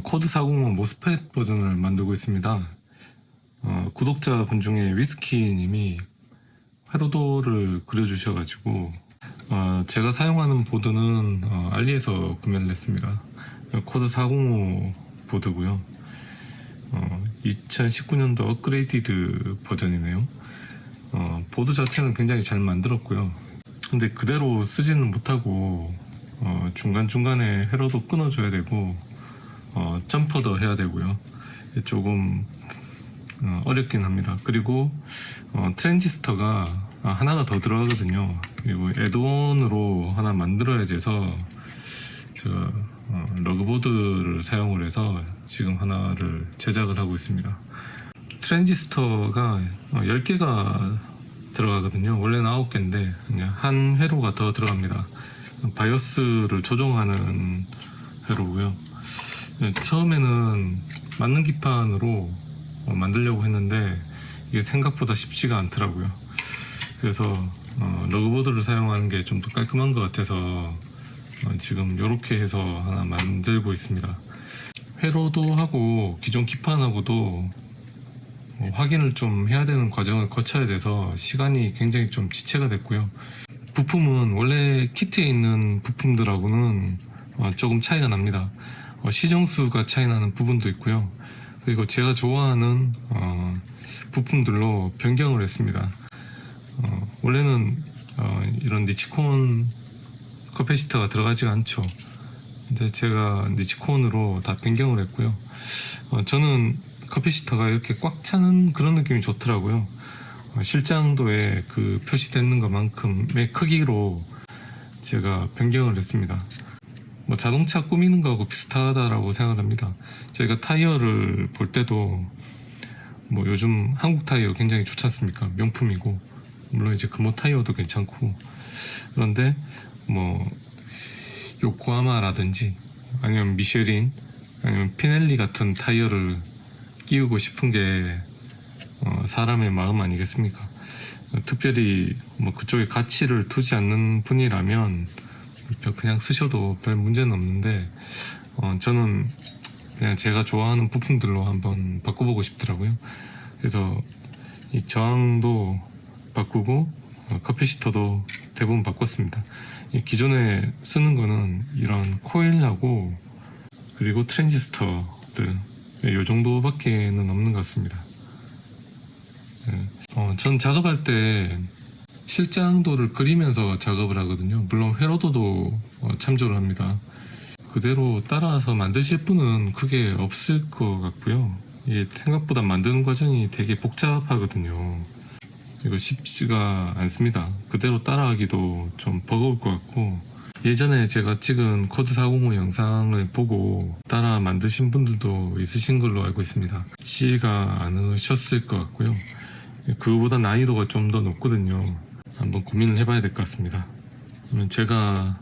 코드 405 모스펫 버전을 만들고 있습니다. 구독자분 중에 위스키님이 회로도를 그려주셔가지고 제가 사용하는 보드는 알리에서 구매를 했습니다. 코드 405 보드고요. 2019년도 업그레이디드 버전이네요. 보드 자체는 굉장히 잘 만들었고요. 근데 그대로 쓰지는 못하고 중간중간에 회로도 끊어줘야 되고 점퍼도 해야 되고요. 조금 어렵긴 합니다. 그리고 트랜지스터가 하나가 더 들어가거든요. 그리고 애드온으로 하나 만들어야 돼서 제가 러그보드를 사용을 해서 지금 하나를 제작을 하고 있습니다. 트랜지스터가 10개가 들어가거든요. 원래는 9개인데 그냥 한 회로가 더 들어갑니다. 바이오스를 조정하는 회로고요. 처음에는 맞는 기판으로 만들려고 했는데 이게 생각보다 쉽지가 않더라고요. 그래서 러그보드를 사용하는 게 좀 더 깔끔한 것 같아서 지금 이렇게 해서 하나 만들고 있습니다. 회로도 하고 기존 기판하고도 확인을 좀 해야 되는 과정을 거쳐야 돼서 시간이 굉장히 좀 지체가 됐고요. 부품은 원래 키트에 있는 부품들하고는 조금 차이가 납니다. 시정수가 차이 나는 부분도 있고요. 그리고 제가 좋아하는 부품들로 변경을 했습니다. 원래는 이런 니치콘 커패시터가 들어가지가 않죠. 근데 제가 니치콘으로 다 변경을 했고요. 저는 커패시터가 이렇게 꽉 차는 그런 느낌이 좋더라고요. 실장도에 그 표시되는 것만큼의 크기로 제가 변경을 했습니다. 자동차 꾸미는 거하고 비슷하다라고 생각합니다. 저희가 타이어를 볼 때도 요즘 한국 타이어 굉장히 좋지 않습니까? 명품이고 물론 이제 금호 타이어도 괜찮고 그런데 요코하마라든지 아니면 미쉐린 아니면 피넬리 같은 타이어를 끼우고 싶은 게 사람의 마음 아니겠습니까? 특별히 그쪽에 가치를 두지 않는 분이라면 그냥 쓰셔도 별 문제는 없는데 저는 그냥 제가 좋아하는 부품들로 한번 바꿔보고 싶더라고요. 그래서 이 저항도 바꾸고 커패시터도 대부분 바꿨습니다. 기존에 쓰는 거는 이런 코일하고 그리고 트랜지스터들 이 정도밖에는 없는 것 같습니다. 전 작업할 때 실장도를 그리면서 작업을 하거든요. 물론 회로도도 참조를 합니다. 그대로 따라서 만드실 분은 크게 없을 것 같고요. 이게 생각보다 만드는 과정이 되게 복잡하거든요. 이거 쉽지가 않습니다. 그대로 따라하기도 좀 버거울 것 같고 예전에 제가 찍은 코드 405 영상을 보고 따라 만드신 분들도 있으신 걸로 알고 있습니다. 쉽지가 않으셨을 것 같고요. 그거보다 난이도가 좀 더 높거든요. 한번 고민을 해봐야 될 것 같습니다. 그러면 제가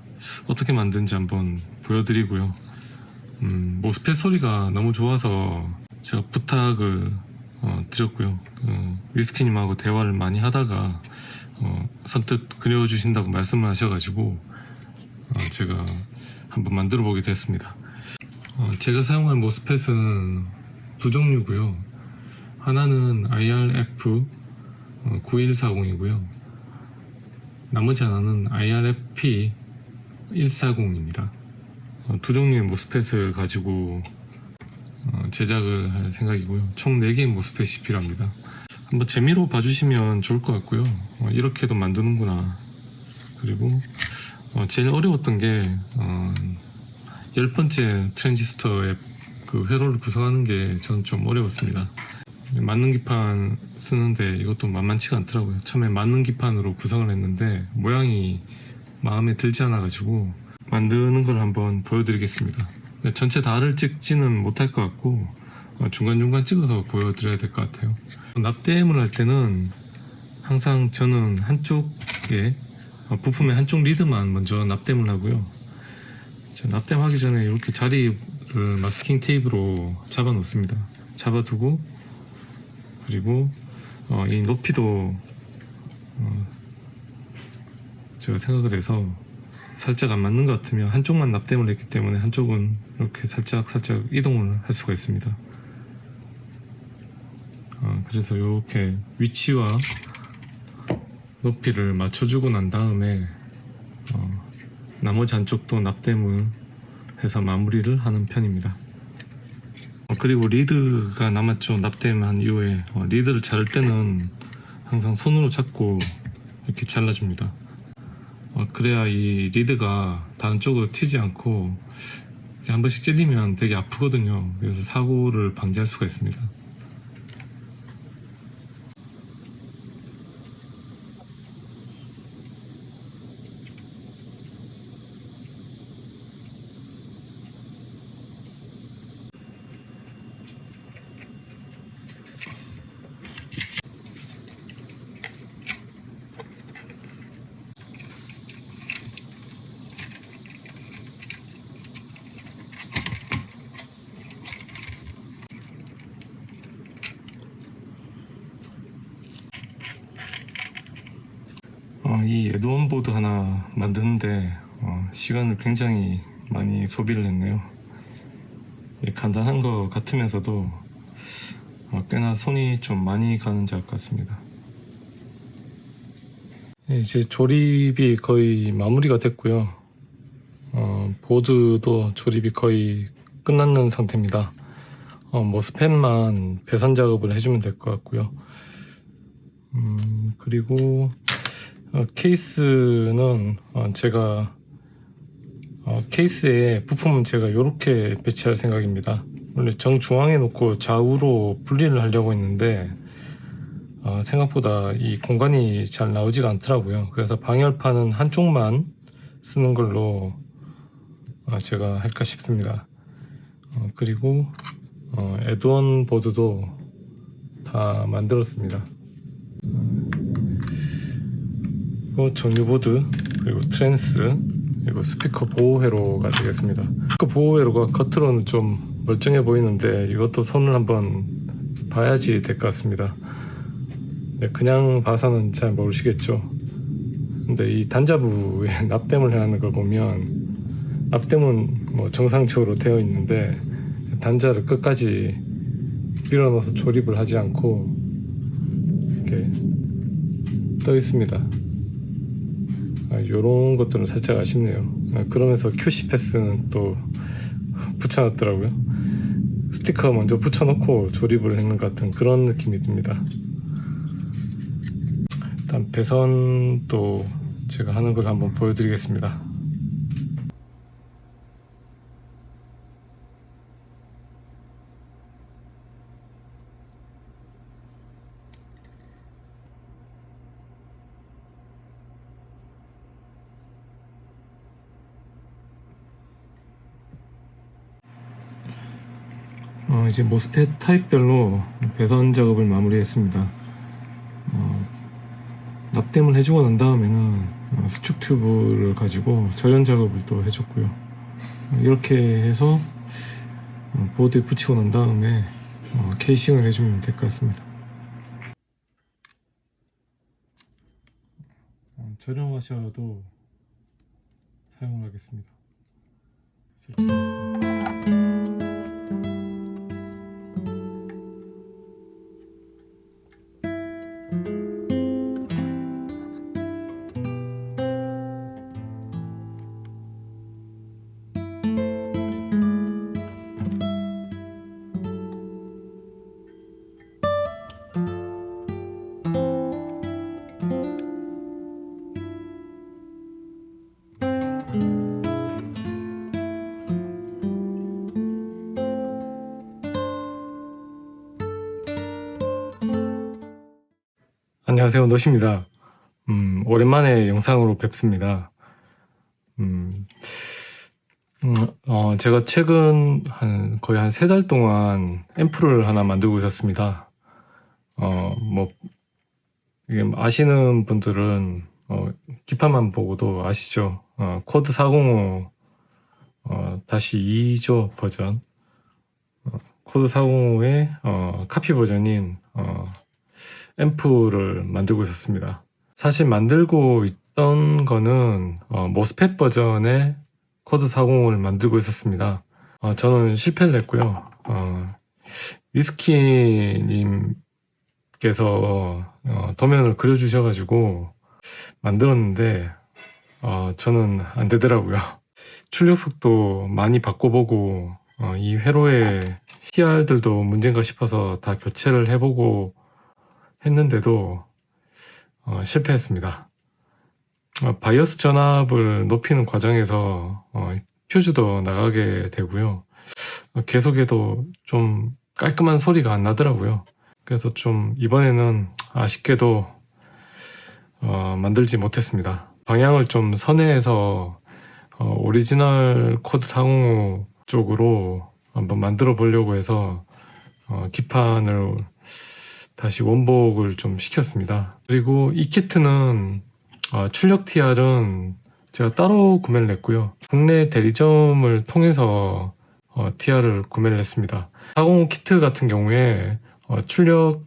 어떻게 만든지 한번 보여드리고요. 모스펫 소리가 너무 좋아서 제가 부탁을 드렸고요. 위스키님하고 대화를 많이 하다가 선뜻 그려주신다고 말씀을 하셔가지고 제가 한번 만들어 보게 됐습니다. 제가 사용한 모스펫은 두 종류고요. 하나는 IRF 9140이고요. 나머지 하나는 IRFP 140입니다. 두 종류의 모스펫을 가지고 제작을 할 생각이고요. 총 4개의 모스펫이 필요합니다. 한번 재미로 봐주시면 좋을 것 같고요. 이렇게도 만드는구나. 그리고 제일 어려웠던 게 10번째 트랜지스터의 그 회로를 구성하는 게 저는 좀 어려웠습니다. 맞는 기판 쓰는데 이것도 만만치가 않더라고요. 처음에 맞는 기판으로 구성을 했는데 모양이 마음에 들지 않아 가지고 만드는 걸 한번 보여드리겠습니다. 전체 다를 찍지는 못할 것 같고 중간중간 찍어서 보여드려야 될 것 같아요. 납땜을 할 때는 항상 저는 한쪽에 부품의 한쪽 리드만 먼저 납땜을 하고요. 납땜하기 전에 이렇게 자리를 마스킹 테이프로 잡아 놓습니다. 잡아두고 그리고 이 높이도 제가 생각을 해서 살짝 안 맞는 것 같으면 한쪽만 납땜을 했기 때문에 한쪽은 이렇게 살짝 이동을 할 수가 있습니다. 그래서 이렇게 위치와 높이를 맞춰주고 난 다음에 나머지 한쪽도 납땜을 해서 마무리를 하는 편입니다. 그리고 리드가 남았죠. 납땜한 이후에 리드를 자를 때는 항상 손으로 잡고 이렇게 잘라줍니다. 그래야 이 리드가 다른 쪽으로 튀지 않고 한 번씩 찔리면 되게 아프거든요. 그래서 사고를 방지할 수가 있습니다. 이 에드원 보드 하나 만드는데 시간을 굉장히 많이 소비를 했네요. 간단한 것 같으면서도 꽤나 손이 좀 많이 가는 작업 같습니다. 이제 조립이 거의 마무리가 됐고요. 보드도 조립이 거의 끝났는 상태입니다. 모스펫만 배선 작업을 해주면 될 것 같고요. 그리고 케이스는 제가 케이스에 부품은 제가 이렇게 배치할 생각입니다. 원래 정중앙에 놓고 좌우로 분리를 하려고 했는데 생각보다 이 공간이 잘 나오지가 않더라고요. 그래서 방열판은 한쪽만 쓰는 걸로 제가 할까 싶습니다. 그리고 에드원 보드도 다 만들었습니다. 정류 보드, 그리고 트랜스, 그리고 스피커 보호 회로가 되겠습니다. 스피커 보호 회로가 겉으로는 좀 멀쩡해 보이는데 이것도 손을 한번 봐야지 될 것 같습니다. 네, 그냥 봐서는 잘 모르시겠죠. 근데 이 단자부에 납땜을 해야 하는 걸 보면 납땜은 뭐 정상적으로 되어 있는데 단자를 끝까지 밀어넣어서 조립을 하지 않고 이렇게 떠 있습니다. 요런 것들은 살짝 아쉽네요. 그러면서 QC 패스는 또 붙여놨더라고요. 스티커 먼저 붙여놓고 조립을 했는 것 같은 그런 느낌이 듭니다. 일단 배선도 제가 하는 걸 한번 보여드리겠습니다. 이제 모스펫 타입별로 배선 작업을 마무리했습니다. 납땜을 해주고 난 다음에는 수축 튜브를 가지고 절연 작업을 또 해줬고요. 이렇게 해서 보드에 붙이고 난 다음에 케이싱을 해주면 될 것 같습니다. 절연 와셔도 사용을 하겠습니다. 설치하겠습니다. 안녕하세요, 노시입니다. 오랜만에 영상으로 뵙습니다. 제가 최근 거의 한 3달 동안 앰프를 하나 만들고 있었습니다. 이게 아시는 분들은 기판만 보고도 아시죠? 코드 405 다시 2조 버전, 코드 405의 카피 버전인 앰프를 만들고 있었습니다. 사실 만들고 있던 어떤 거는 모스펫 버전의 코드 40을 만들고 있었습니다. 저는 실패를 했고요. 위스키님께서 도면을 그려주셔가지고 만들었는데 저는 안 되더라고요. 출력 속도 많이 바꿔보고 이 회로의 CR들도 문제인가 싶어서 다 교체를 해보고 했는데도 실패했습니다. 바이오스 전압을 높이는 과정에서 퓨즈도 나가게 되고요. 계속해도 좀 깔끔한 소리가 안 나더라고요. 그래서 좀 이번에는 아쉽게도 만들지 못했습니다. 방향을 좀 선회해서 오리지널 코드 405 쪽으로 한번 만들어 보려고 해서 기판을 다시 원복을 좀 시켰습니다. 그리고 이 키트는 출력 TR은 제가 따로 구매를 했고요. 국내 대리점을 통해서 TR을 구매를 했습니다. 405 키트 같은 경우에 출력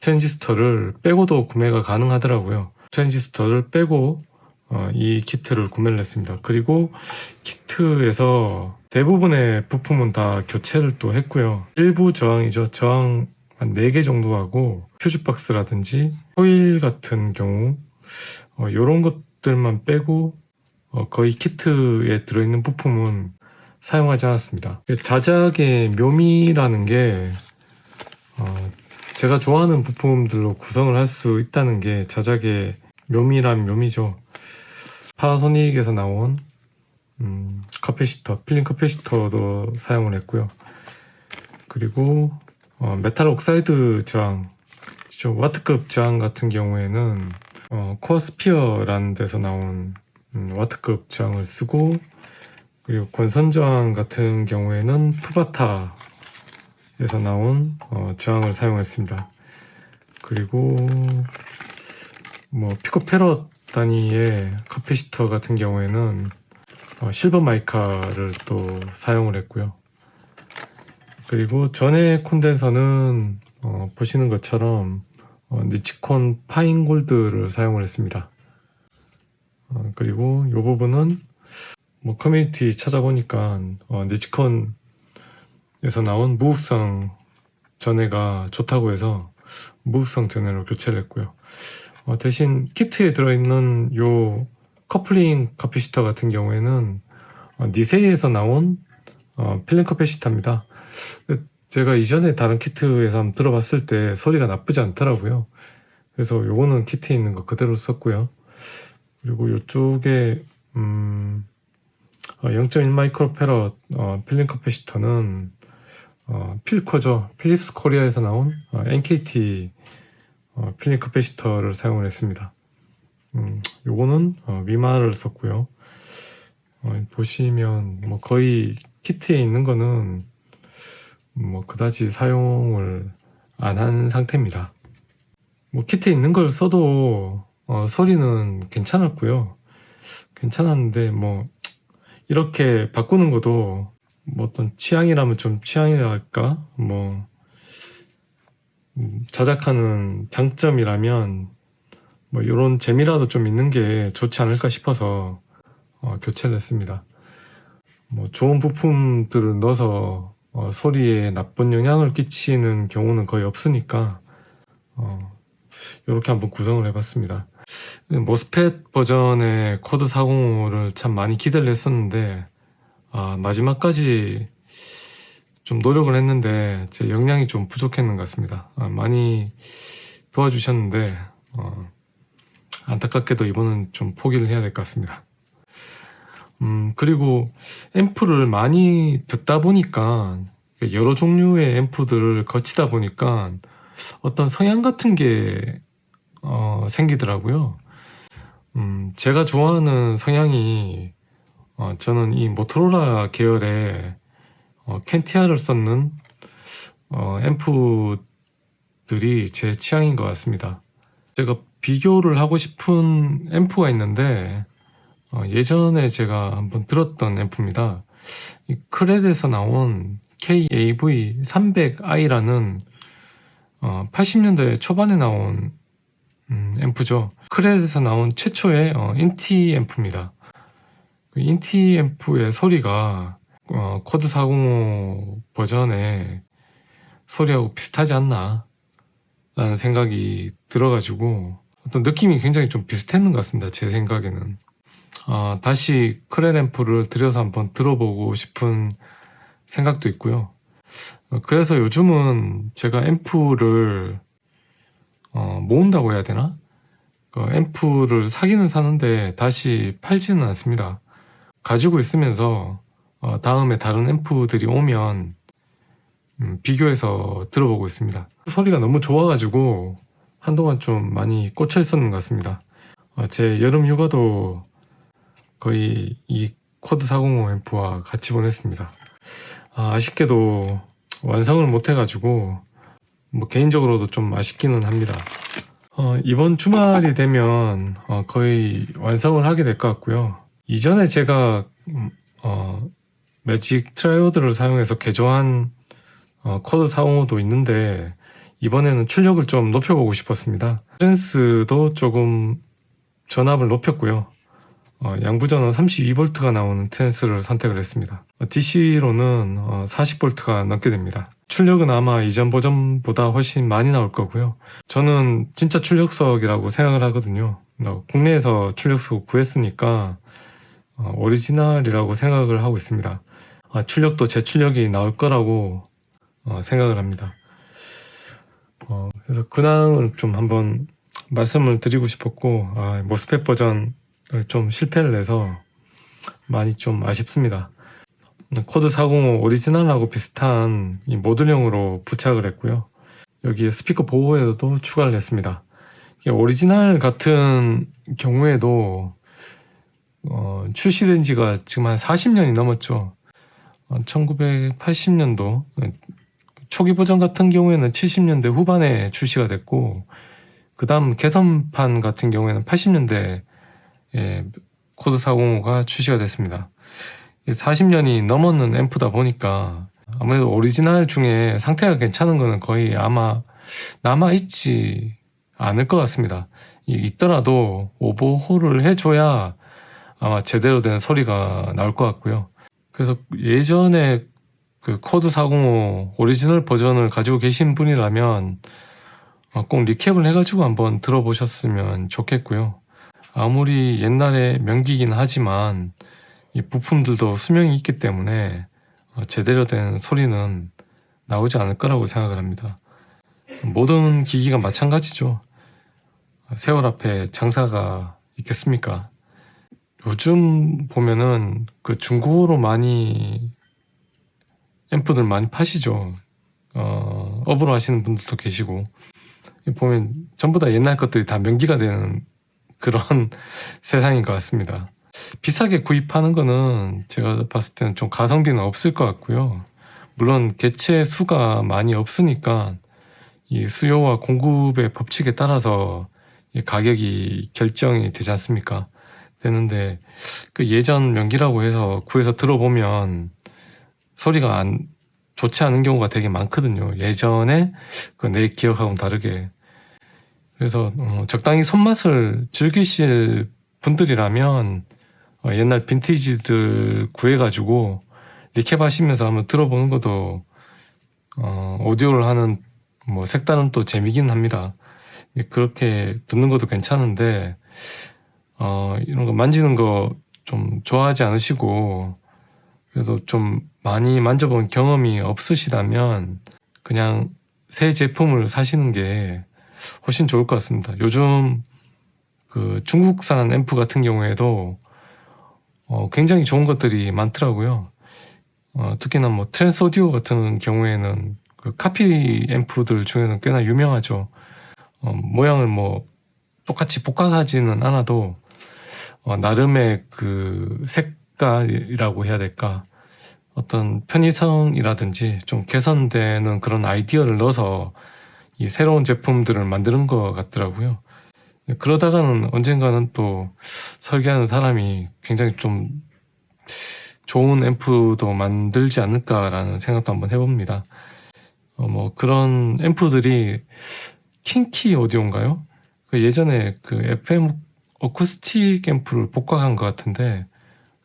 트랜지스터를 빼고도 구매가 가능하더라고요. 트랜지스터를 빼고 이 키트를 구매를 했습니다. 그리고 키트에서 대부분의 부품은 다 교체를 또 했고요. 일부 저항이죠. 저항 한 4개 정도 하고 퓨즈박스라든지 코일 같은 경우 이런 것들만 빼고 거의 키트에 들어있는 부품은 사용하지 않았습니다. 자작의 묘미라는 게 제가 좋아하는 부품들로 구성을 할 수 있다는 게 자작의 묘미란 묘미죠. 파나소닉에서 나온 카패시터, 필름 카패시터도 사용을 했고요. 그리고 메탈 옥사이드 저항, 와트급 저항 같은 경우에는 코어스피어라는 데서 나온 와트급 저항을 쓰고, 그리고 권선 저항 같은 경우에는 푸바타에서 나온 저항을 사용했습니다. 그리고 피코페럿 단위의 카패시터 같은 경우에는 실버 마이카를 또 사용을 했고요. 그리고 전에 콘덴서는 보시는 것처럼 니치콘 파인골드를 사용을 했습니다. 그리고 이 부분은 커뮤니티 찾아보니까 니치콘에서 나온 무극성 전해가 좋다고 해서 무극성 전해로 교체를 했고요. 대신 키트에 들어있는 요 커플링 카패시터 같은 경우에는 니세이에서 나온 필름 카패시터입니다. 제가 이전에 다른 키트에서 한번 들어봤을 때 소리가 나쁘지 않더라고요. 그래서 요거는 키트에 있는 거 그대로 썼고요. 그리고 요쪽에 0.1 마이크로페럿 필름 카패시터는 필코죠. 필립스 코리아에서 나온 NKT 필름 카패시터를 사용을 했습니다. 요거는 위마를 썼고요. 보시면 거의 키트에 있는 거는 그다지 사용을 안 한 상태입니다. 키트에 있는 걸 써도 소리는 괜찮았고요. 괜찮았는데 이렇게 바꾸는 것도 어떤 취향이라면 좀 취향이랄까, 자작하는 장점이라면 이런 재미라도 좀 있는 게 좋지 않을까 싶어서 교체를 했습니다. 좋은 부품들을 넣어서 소리에 나쁜 영향을 끼치는 경우는 거의 없으니까 이렇게 한번 구성을 해봤습니다. 모스펫 버전의 코드 405를 참 많이 기대를 했었는데 마지막까지 좀 노력을 했는데 제 역량이 좀 부족했는 것 같습니다. 많이 도와주셨는데 안타깝게도 이번은 좀 포기를 해야 될 것 같습니다. 그리고 앰프를 많이 듣다 보니까 여러 종류의 앰프들을 거치다 보니까 어떤 성향 같은 게 생기더라고요. 제가 좋아하는 성향이 저는 이 모토로라 계열의 켄티아를 썼는 앰프들이 제 취향인 것 같습니다. 제가 비교를 하고 싶은 앰프가 있는데 예전에 제가 한번 들었던 앰프입니다. 이 크렐에서 나온 KAV300i라는 80년대 초반에 나온 앰프죠. 크레에서 나온 최초의 인티 앰프입니다. 그 인티 앰프의 소리가 코드 405 버전의 소리하고 비슷하지 않나 라는 생각이 들어가지고 어떤 느낌이 굉장히 좀 비슷했는 것 같습니다. 제 생각에는. 다시 크레 앰프를 들여서 한번 들어보고 싶은 생각도 있고요. 그래서 요즘은 제가 앰프를 모은다고 해야 되나? 앰프를 사기는 사는데 다시 팔지는 않습니다. 가지고 있으면서 다음에 다른 앰프들이 오면 비교해서 들어보고 있습니다. 소리가 너무 좋아가지고 한동안 좀 많이 꽂혀 있었는 것 같습니다. 제 여름 휴가도 거의 이 쿼드 405 앰프와 같이 보냈습니다. 아쉽게도 완성을 못 해가지고 뭐 개인적으로도 좀 아쉽기는 합니다. 이번 주말이 되면 거의 완성을 하게 될 것 같고요. 이전에 제가 매직 트라이오드를 사용해서 개조한 쿼드 405도 있는데 이번에는 출력을 좀 높여보고 싶었습니다. 트랜스도 조금 전압을 높였고요. 양부전은 32V가 나오는 트랜스를 선택을 했습니다. DC로는 40V가 넘게 됩니다. 출력은 아마 이전 버전보다 훨씬 많이 나올 거고요. 저는 진짜 출력석이라고 생각을 하거든요. 국내에서 출력석 구했으니까 오리지널이라고 생각을 하고 있습니다. 출력도 제 출력이 나올 거라고 생각을 합니다. 그래서 근황을 좀 한번 말씀을 드리고 싶었고 모스펫 버전을 좀 실패를 해서 많이 좀 아쉽습니다. 코드 405 오리지널하고 비슷한 이 모듈형으로 부착을 했고요. 여기에 스피커 보호에도 추가를 했습니다. 오리지널 같은 경우에도 출시된 지가 지금 한 40년이 넘었죠. 1980년도 초기 버전 같은 경우에는 70년대 후반에 출시가 됐고 그 다음 개선판 같은 경우에는 80년대 코드 405가 출시가 됐습니다. 40년이 넘었는 앰프다 보니까 아무래도 오리지널 중에 상태가 괜찮은 거는 거의 아마 남아있지 않을 것 같습니다. 있더라도 오버홀을 해줘야 아마 제대로 된 소리가 나올 것 같고요. 그래서 예전에 그 코드 405 오리지널 버전을 가지고 계신 분이라면 꼭 리캡을 해가지고 한번 들어보셨으면 좋겠고요. 아무리 옛날에 명기긴 하지만 이 부품들도 수명이 있기 때문에 제대로 된 소리는 나오지 않을 거라고 생각을 합니다. 모든 기기가 마찬가지죠. 세월 앞에 장사가 있겠습니까? 요즘 보면은 그 중고로 많이 앰프들 많이 파시죠. 업으로 하시는 분들도 계시고 보면 전부 다 옛날 것들이 다 명기가 되는 그런 세상인 것 같습니다. 비싸게 구입하는 거는 제가 봤을 때는 좀 가성비는 없을 것 같고요. 물론 개체 수가 많이 없으니까 이 수요와 공급의 법칙에 따라서 이 가격이 결정이 되지 않습니까? 되는데 그 예전 명기라고 해서 구해서 들어보면 소리가 좋지 않은 경우가 되게 많거든요. 예전에 그 내 기억하고는 다르게. 그래서 적당히 손맛을 즐기실 분들이라면 옛날 빈티지들 구해가지고 리캡 하시면서 한번 들어보는 것도 오디오를 하는 뭐 색다른 또 재미긴 합니다. 그렇게 듣는 것도 괜찮은데 이런 거 만지는 거 좀 좋아하지 않으시고 그래도 좀 많이 만져본 경험이 없으시다면 그냥 새 제품을 사시는 게 훨씬 좋을 것 같습니다. 요즘 그 중국산 앰프 같은 경우에도 굉장히 좋은 것들이 많더라고요. 특히나 뭐 트랜스 오디오 같은 경우에는 그 카피 앰프들 중에는 꽤나 유명하죠. 모양을 뭐 똑같이 복각하지는 않아도 나름의 그 색깔이라고 해야 될까, 어떤 편의성이라든지 좀 개선되는 그런 아이디어를 넣어서 이 새로운 제품들을 만드는 것 같더라고요. 그러다가는 언젠가는 또 설계하는 사람이 굉장히 좀 좋은 앰프도 만들지 않을까라는 생각도 한번 해봅니다. 뭐 그런 앰프들이 킹키 오디오인가요? 예전에 그 FM 어쿠스틱 앰프를 복각한 것 같은데,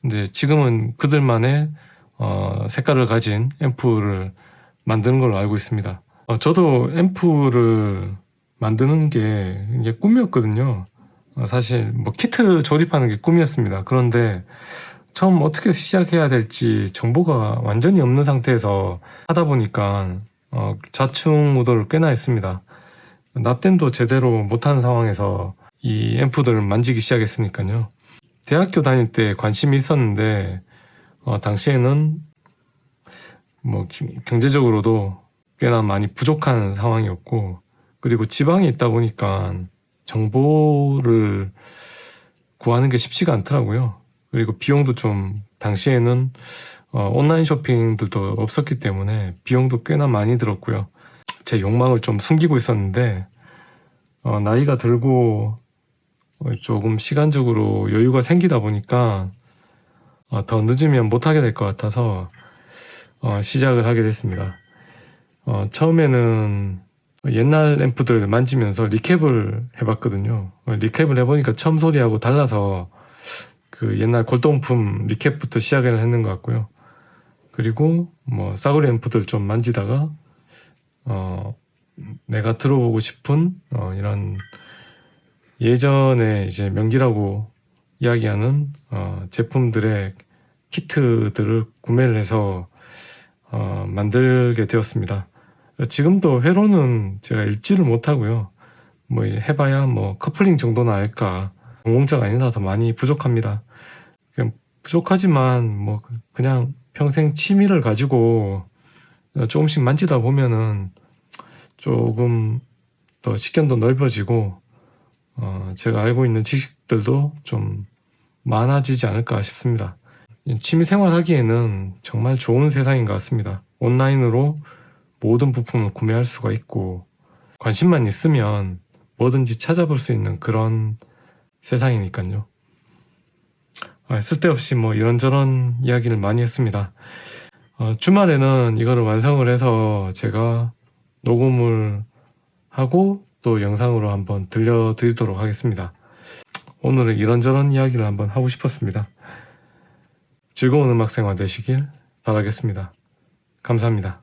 근데 지금은 그들만의 색깔을 가진 앰프를 만드는 걸로 알고 있습니다. 저도 앰프를 만드는 게 이게 꿈이었거든요. 사실 뭐 키트 조립하는 게 꿈이었습니다. 그런데 처음 어떻게 시작해야 될지 정보가 완전히 없는 상태에서 하다 보니까 좌충우돌을 꽤나 했습니다. 납땜도 제대로 못하는 상황에서 이 앰프들을 만지기 시작했으니까요. 대학교 다닐 때 관심이 있었는데 당시에는 뭐 경제적으로도 꽤나 많이 부족한 상황이었고, 그리고 지방에 있다 보니까 정보를 구하는 게 쉽지가 않더라고요. 그리고 비용도 좀 당시에는 온라인 쇼핑들도 없었기 때문에 비용도 꽤나 많이 들었고요. 제 욕망을 좀 숨기고 있었는데 나이가 들고 조금 시간적으로 여유가 생기다 보니까 더 늦으면 못하게 될 것 같아서 시작을 하게 됐습니다. 처음에는 옛날 앰프들 만지면서 리캡을 해봤거든요. 리캡을 해보니까 처음 소리하고 달라서 그 옛날 골동품 리캡부터 시작을 했는 것 같고요. 그리고 뭐 싸구려 앰프들 좀 만지다가 내가 들어보고 싶은 이런 예전에 이제 명기라고 이야기하는 제품들의 키트들을 구매를 해서 만들게 되었습니다. 지금도 회로는 제가 읽지를 못하고요. 뭐 이제 해봐야 뭐 커플링 정도는 알까. 전공자가 아니라서 많이 부족합니다. 그냥 부족하지만 뭐 그냥 평생 취미를 가지고 조금씩 만지다 보면은 조금 더 식견도 넓어지고 제가 알고 있는 지식들도 좀 많아지지 않을까 싶습니다. 취미 생활하기에는 정말 좋은 세상인 것 같습니다. 온라인으로 모든 부품을 구매할 수가 있고 관심만 있으면 뭐든지 찾아볼 수 있는 그런 세상이니까요. 쓸데없이 뭐 이런저런 이야기를 많이 했습니다. 주말에는 이거를 완성을 해서 제가 녹음을 하고 또 영상으로 한번 들려드리도록 하겠습니다. 오늘은 이런저런 이야기를 한번 하고 싶었습니다. 즐거운 음악 생활 되시길 바라겠습니다. 감사합니다.